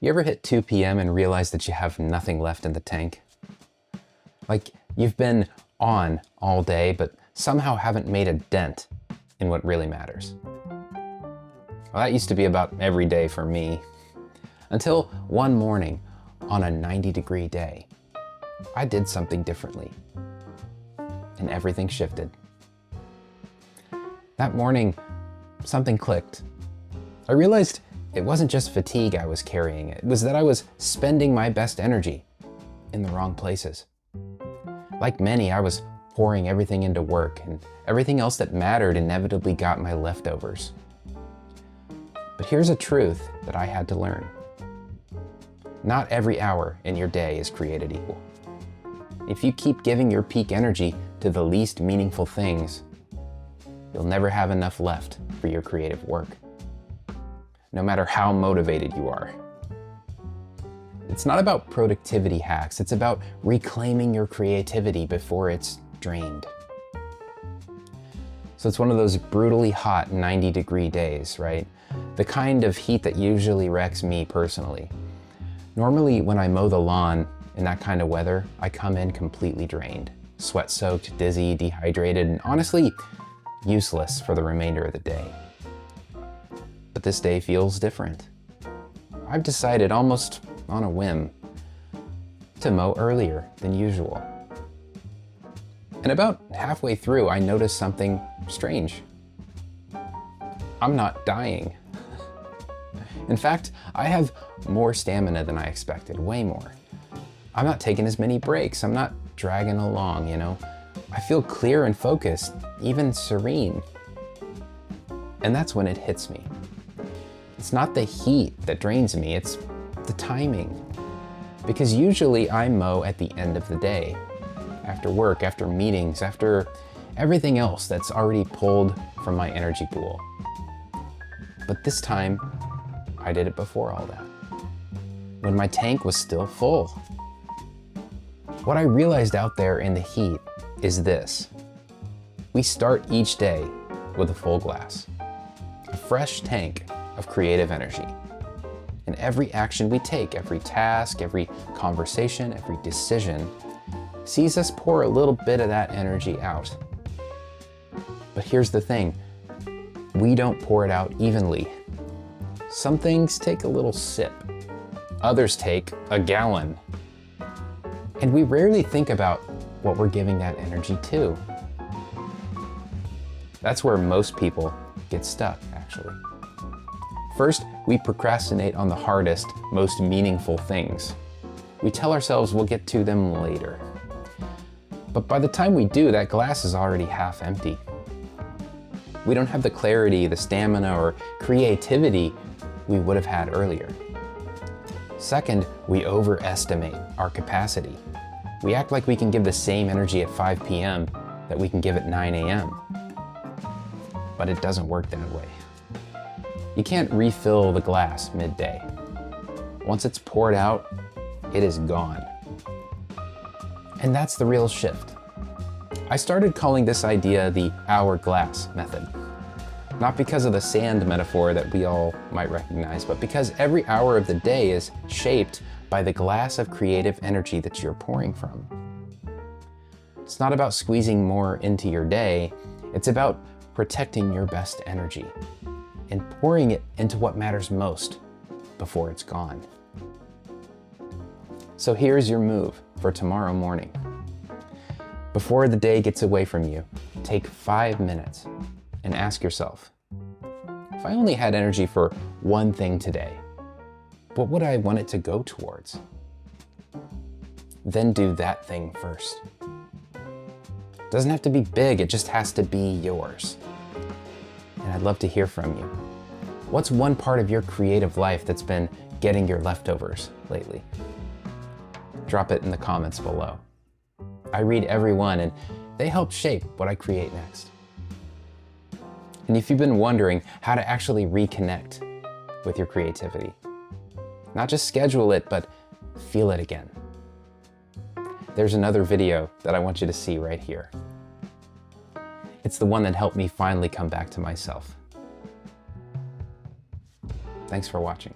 You ever hit 2 p.m. and realize that you have nothing left in the tank? Like you've been on all day, but somehow haven't made a dent in what really matters. Well, that used to be about every day for me. Until one morning on a 90-degree day, I did something differently. And everything shifted. That morning, something clicked. I realized it wasn't just fatigue I was carrying, it was that I was spending my best energy in the wrong places. Like many, I was pouring everything into work, and everything else that mattered inevitably got my leftovers. But here's a truth that I had to learn. Not every hour in your day is created equal. If you keep giving your peak energy to the least meaningful things, you'll never have enough left for your creative work, no matter how motivated you are. It's not about productivity hacks, it's about reclaiming your creativity before it's drained. So it's one of those brutally hot 90-degree days, right? The kind of heat that usually wrecks me personally. Normally, when I mow the lawn in that kind of weather, I come in completely drained, sweat-soaked, dizzy, dehydrated, and honestly, useless for the remainder of the day. But this day feels different. I've decided, almost on a whim, to mow earlier than usual. And about halfway through, I noticed something strange. I'm not dying. In fact, I have more stamina than I expected, way more. I'm not taking as many breaks, I'm not dragging along, I feel clear and focused, even serene. And that's when it hits me. It's not the heat that drains me, it's the timing. Because usually I mow at the end of the day, after work, after meetings, after everything else that's already pulled from my energy pool. But this time, I did it before all that, when my tank was still full. What I realized out there in the heat is this. We start each day with a full glass, a fresh tank of creative energy. And every action we take, every task, every conversation, every decision, sees us pour a little bit of that energy out. But here's the thing, we don't pour it out evenly. Some things take a little sip, others take a gallon. And we rarely think about what we're giving that energy to. That's where most people get stuck, actually. First, we procrastinate on the hardest, most meaningful things. We tell ourselves we'll get to them later. But by the time we do, that glass is already half empty. We don't have the clarity, the stamina, or creativity we would have had earlier. Second, we overestimate our capacity. We act like we can give the same energy at 5 p.m. that we can give at 9 a.m. But it doesn't work that way. You can't refill the glass midday. Once it's poured out, it is gone. And that's the real shift. I started calling this idea the hourglass method. Not because of the sand metaphor that we all might recognize, but because every hour of the day is shaped by the glass of creative energy that you're pouring from. It's not about squeezing more into your day, it's about protecting your best energy and pouring it into what matters most before it's gone. So here's your move for tomorrow morning. Before the day gets away from you, take 5 minutes and ask yourself, if I only had energy for one thing today, what would I want it to go towards? Then do that thing first. It doesn't have to be big, it just has to be yours. And I'd love to hear from you. What's one part of your creative life that's been getting your leftovers lately? Drop it in the comments below. I read every one and they help shape what I create next. And if you've been wondering how to actually reconnect with your creativity, not just schedule it, but feel it again, there's another video that I want you to see right here. It's the one that helped me finally come back to myself. Thanks for watching.